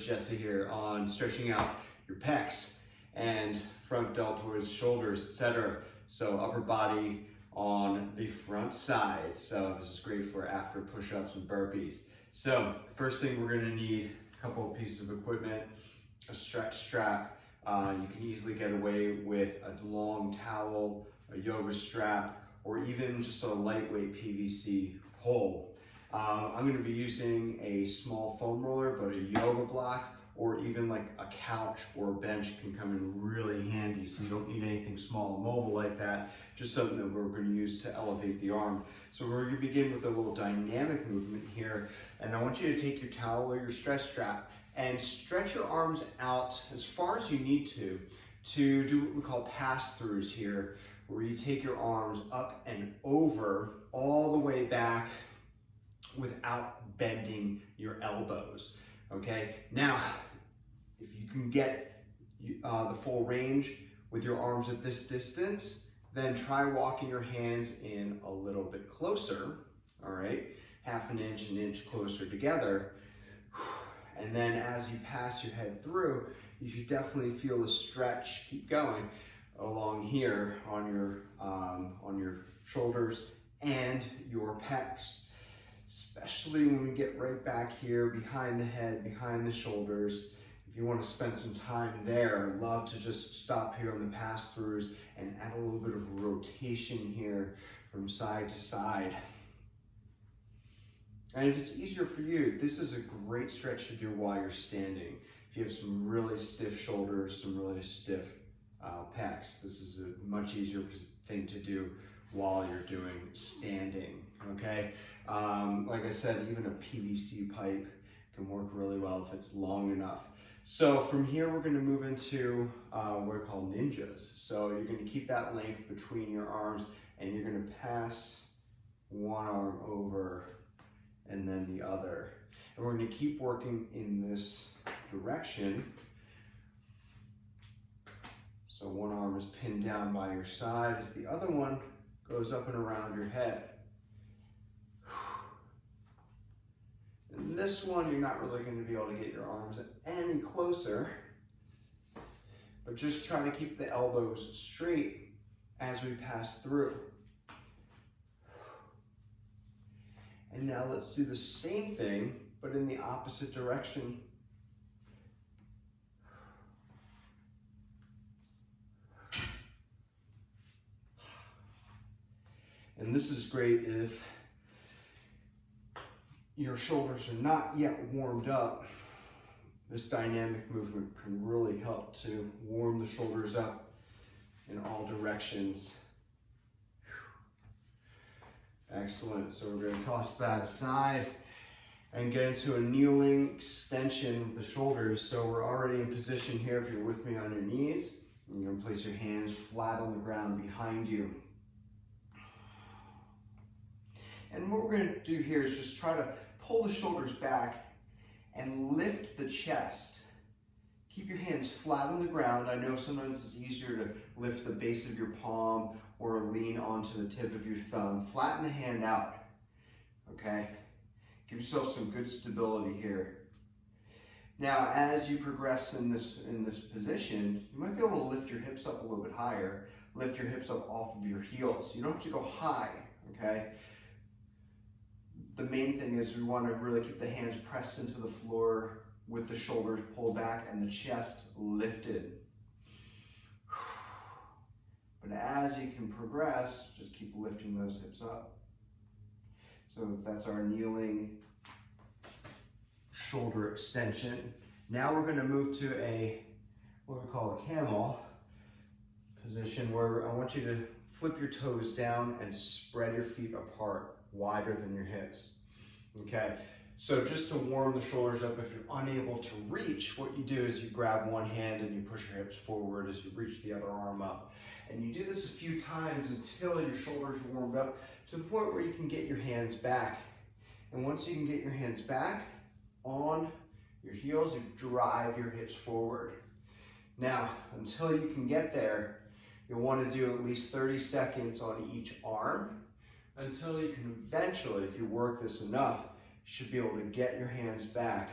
Jesse here on stretching out your pecs and front deltoids, shoulders, etc. So upper body on the front side. So this is great for after push-ups and burpees. So first thing we're going to need a couple of pieces of equipment, a stretch strap. You can easily get away with a long towel, a yoga strap, or even just a lightweight PVC pole. I'm going to be using a small foam roller, but a yoga block or even like a couch or a bench can come in really handy. So you don't need anything small and mobile like that, just something that we're going to use to elevate the arm. So we're going to begin with a little dynamic movement here. And I want you to take your towel or your stretch strap and stretch your arms out as far as you need to do what we call pass-throughs here, where you take your arms up and over all the way back without bending your elbows, okay? Now, if you can get the full range with your arms at this distance, then try walking your hands in a little bit closer, all right? Half an inch closer together. And then as you pass your head through, you should definitely feel the stretch keep going along here on your shoulders and your pecs. Especially when we get right back here behind the head, behind the shoulders. If you want to spend some time there, I'd love to just stop here on the pass-throughs and add a little bit of rotation here from side to side. And if it's easier for you, this is a great stretch to do while you're standing. If you have some really stiff shoulders, some really stiff pecs, this is a much easier thing to do while you're doing standing, okay? Like I said, even a PVC pipe can work really well if it's long enough. So from here, we're going to move into what are called ninjas. So you're going to keep that length between your arms and you're going to pass one arm over and then the other. And we're going to keep working in this direction. So one arm is pinned down by your side as the other one goes up and around your head. And this one, you're not really going to be able to get your arms any closer, but just try to keep the elbows straight as we pass through. And now let's do the same thing, but in the opposite direction. And this is great if your shoulders are not yet warmed up. This dynamic movement can really help to warm the shoulders up in all directions. Excellent. So we're going to toss that aside and get into a kneeling extension of the shoulders. So we're already in position here. If you're with me on your knees, you're going to place your hands flat on the ground behind you. And what we're going to do here is just try to pull the shoulders back and lift the chest. Keep your hands flat on the ground. I know sometimes it's easier to lift the base of your palm or lean onto the tip of your thumb. Flatten the hand out, okay? Give yourself some good stability here. Now, as you progress in this position, you might be able to lift your hips up a little bit higher. Lift your hips up off of your heels. You don't have to go high, okay? The main thing is we want to really keep the hands pressed into the floor with the shoulders pulled back and the chest lifted. But as you can progress, just keep lifting those hips up. So that's our kneeling shoulder extension. Now we're going to move to what we call a camel position, where I want you to flip your toes down and spread your feet apart, wider than your hips. Okay, so just to warm the shoulders up, if you're unable to reach, what you do is you grab one hand and you push your hips forward as you reach the other arm up. And you do this a few times until your shoulders are warmed up to the point where you can get your hands back. And once you can get your hands back on your heels, you drive your hips forward. Now, until you can get there, you'll want to do at least 30 seconds on each arm until you can eventually, if you work this enough, you should be able to get your hands back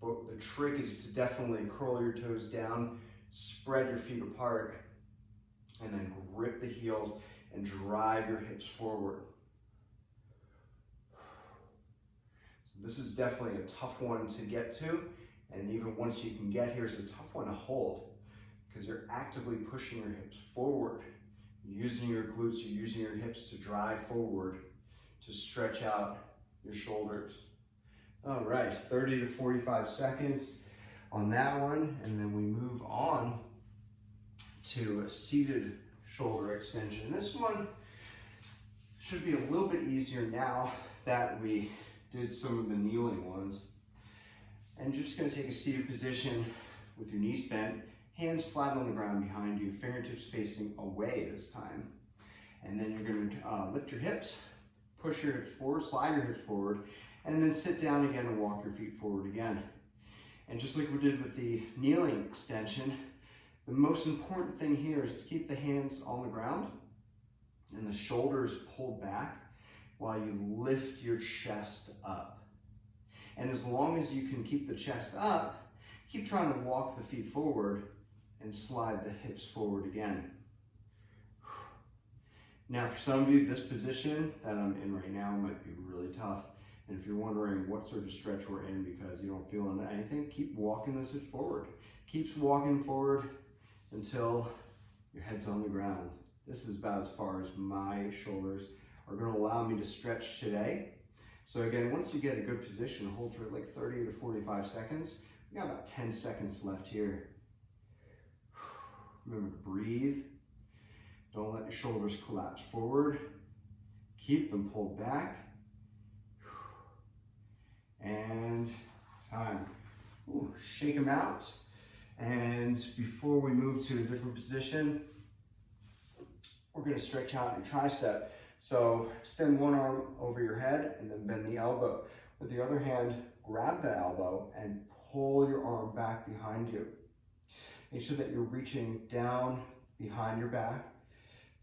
But the trick is to definitely curl your toes down, spread your feet apart, and then grip the heels and drive your hips forward. So this is definitely a tough one to get to, and even once you can get here, it's a tough one to hold because you're actively pushing your hips forward. You're using your glutes, you're using your hips to drive forward, to stretch out your shoulders. All right, 30 to 45 seconds on that one, and then we move on to a seated shoulder extension. This one should be a little bit easier now that we did some of the kneeling ones. And you're just gonna take a seated position with your knees bent, hands flat on the ground behind you, fingertips facing away this time. And then you're gonna lift your hips, push your hips forward, slide your hips forward, and then sit down again and walk your feet forward again. And just like we did with the kneeling extension, the most important thing here is to keep the hands on the ground and the shoulders pulled back while you lift your chest up. And as long as you can keep the chest up, keep trying to walk the feet forward and slide the hips forward again. Now for some of you, this position that I'm in right now might be really tough. And if you're wondering what sort of stretch we're in because you don't feel anything, keep walking those hips forward. Keep walking forward until your head's on the ground. This is about as far as my shoulders are going to allow me to stretch today. So again, once you get a good position, hold for like 30 to 45 seconds. We got about 10 seconds left here. Remember to breathe. Don't let your shoulders collapse forward. Keep them pulled back. And time. Ooh, shake them out. And before we move to a different position, we're going to stretch out your tricep. So extend one arm over your head and then bend the elbow. With the other hand, grab the elbow and pull your arm back behind you. Make sure that you're reaching down behind your back,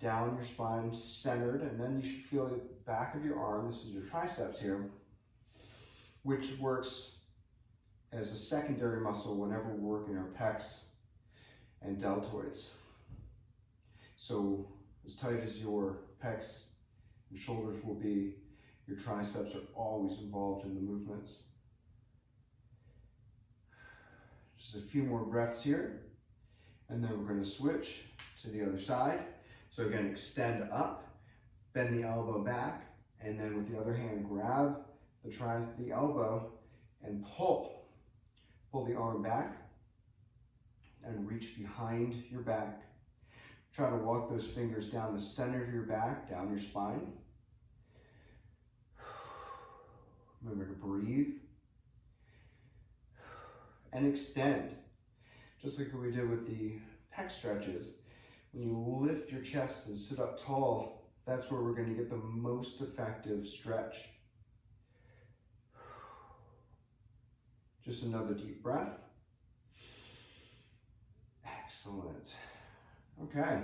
down your spine, centered, and then you should feel the back of your arm. This is your triceps here, which works as a secondary muscle whenever we're working our pecs and deltoids. So as tight as your pecs and shoulders will be, your triceps are always involved in the movements. Just a few more breaths here, and then we're going to switch to the other side. So again, extend up, bend the elbow back, and then with the other hand, grab the elbow and pull. Pull the arm back and reach behind your back. Try to walk those fingers down the center of your back, down your spine. Remember to breathe. And extend. Just like we did with the pec stretches. When you lift your chest and sit up tall, that's where we're going to get the most effective stretch. Just another deep breath. Excellent. Okay,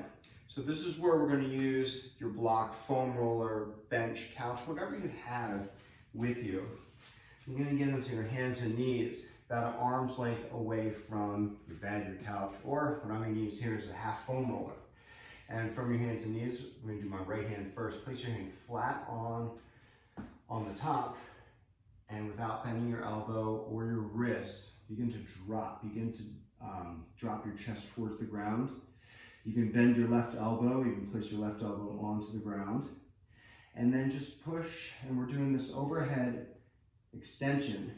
so this is where we're going to use your block, foam roller, bench, couch, whatever you have with you. You're going to get into your hands and knees, about an arm's length away from your bed, your couch, or what I'm going to use here is a half foam roller. And from your hands and knees, we're going to do my right hand first. Place your hand flat on the top. And without bending your elbow or your wrist, begin to drop. Begin to drop your chest towards the ground. You can bend your left elbow. You can place your left elbow onto the ground. And then just push, and we're doing this overhead extension.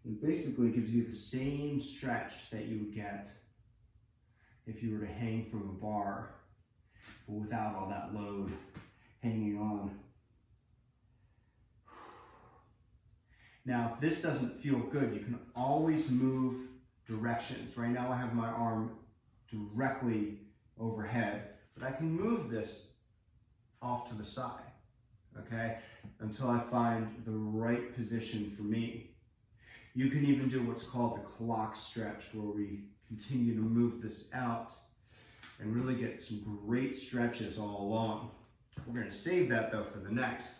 It basically gives you the same stretch that you would get if you were to hang from a bar, but without all that load hanging on. Now, if this doesn't feel good, you can always move directions. Right now I have my arm directly overhead, but I can move this off to the side, okay, until I find the right position for me. You can even do what's called the clock stretch, where we continue to move this out and really get some great stretches all along. We're going to save that though for the next.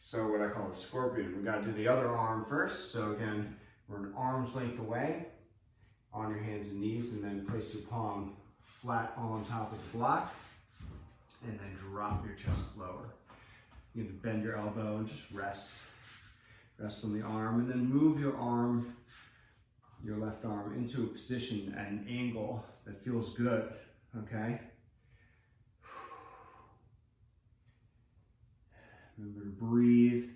So what I call a scorpion. We gotta do the other arm first. So again, we're an arm's length away on your hands and knees, and then place your palm flat on top of the block, and then drop your chest lower. You can bend your elbow and just rest. Rest on the arm, and then move your arm, your left arm, into a position at an angle that feels good, okay? Remember to breathe.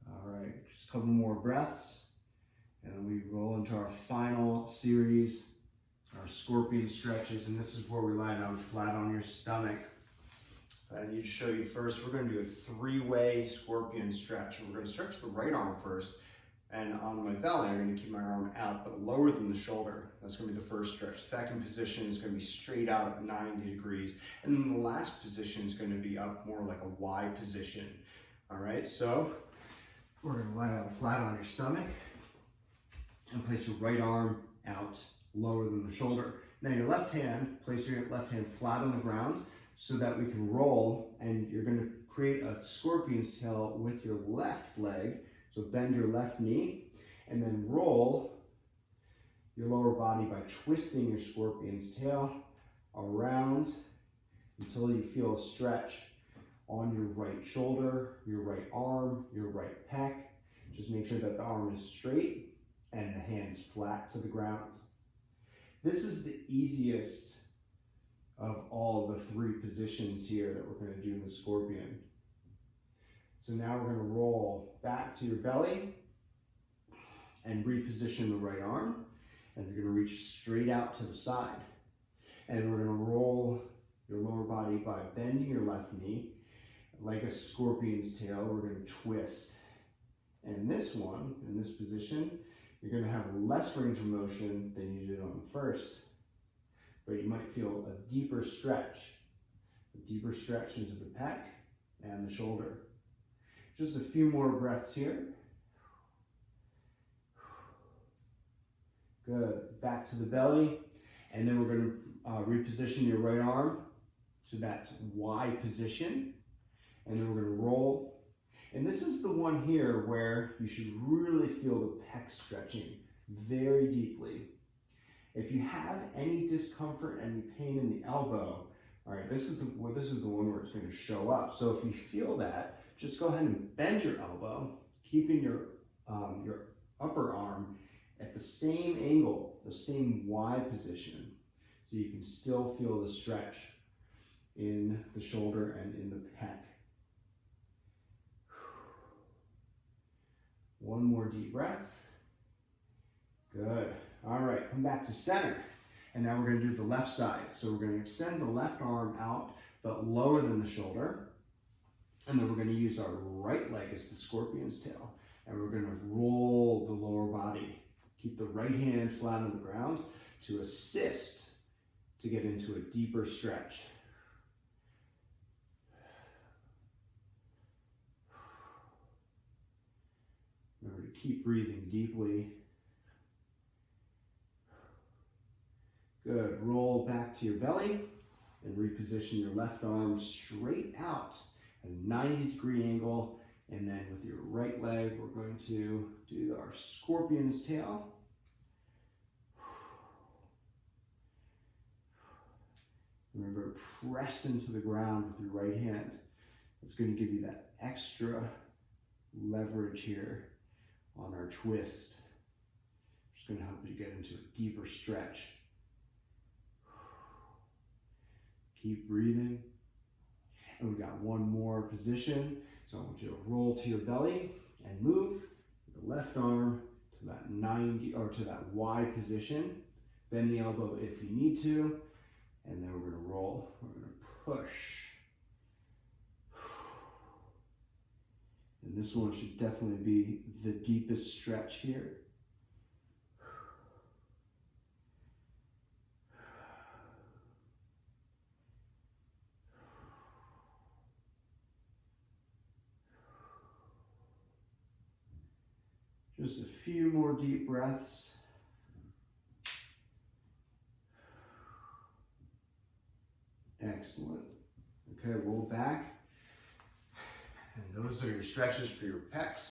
All right, just a couple more breaths, and then we roll into our final series, our scorpion stretches, and this is where we lie down flat on your stomach. I need to show you first, we're going to do a three-way scorpion stretch. We're going to stretch the right arm first, and on my belly, I'm going to keep my arm out, but lower than the shoulder. That's going to be the first stretch. Second position is going to be straight out at 90 degrees, and then the last position is going to be up more like a Y position. All right, so we're going to lie down flat on your stomach and place your right arm out lower than the shoulder. Now your left hand, place your left hand flat on the ground so that we can roll, and you're going to create a scorpion's tail with your left leg. So bend your left knee and then roll your lower body by twisting your scorpion's tail around until you feel a stretch on your right shoulder, your right arm, your right pec. Just make sure that the arm is straight and the hand is flat to the ground. This is the easiest of all the three positions here that we're going to do in the scorpion. So now we're going to roll back to your belly and reposition the right arm, and you're going to reach straight out to the side. And we're going to roll your lower body by bending your left knee. Like a scorpion's tail, we're going to twist. And this one, in this position, you're going to have less range of motion than you did on the first, but you might feel a deeper stretch into the pec and the shoulder. Just a few more breaths here. Good. Back to the belly, and then we're going to reposition your right arm to that Y position, and then we're going to roll. And this is the one here where you should really feel the pec stretching very deeply. If you have any discomfort, any pain in the elbow, all right, this is the one where it's going to show up. So if you feel that, just go ahead and bend your elbow, keeping your upper arm at the same angle, the same Y position, so you can still feel the stretch in the shoulder and in the pec. One more deep breath. Good. All right, come back to center. And now we're going to do the left side. So we're going to extend the left arm out, but lower than the shoulder. And then we're going to use our right leg as the scorpion's tail. And we're going to roll the lower body. Keep the right hand flat on the ground to assist to get into a deeper stretch. Remember to keep breathing deeply. Good. Roll back to your belly and reposition your left arm straight out at a 90-degree angle. And then with your right leg, we're going to do our scorpion's tail. Remember, press into the ground with your right hand. It's going to give you that extra leverage here on our twist. It's going to help you get into a deeper stretch. Keep breathing. And we've got one more position. So I want you to roll to your belly and move your left arm to that 90 or to that Y position. Bend the elbow if you need to. And then we're going to roll. We're going to push. And this one should definitely be the deepest stretch here. Just a few more deep breaths. Excellent. Okay, roll back. And those are your stretches for your pecs.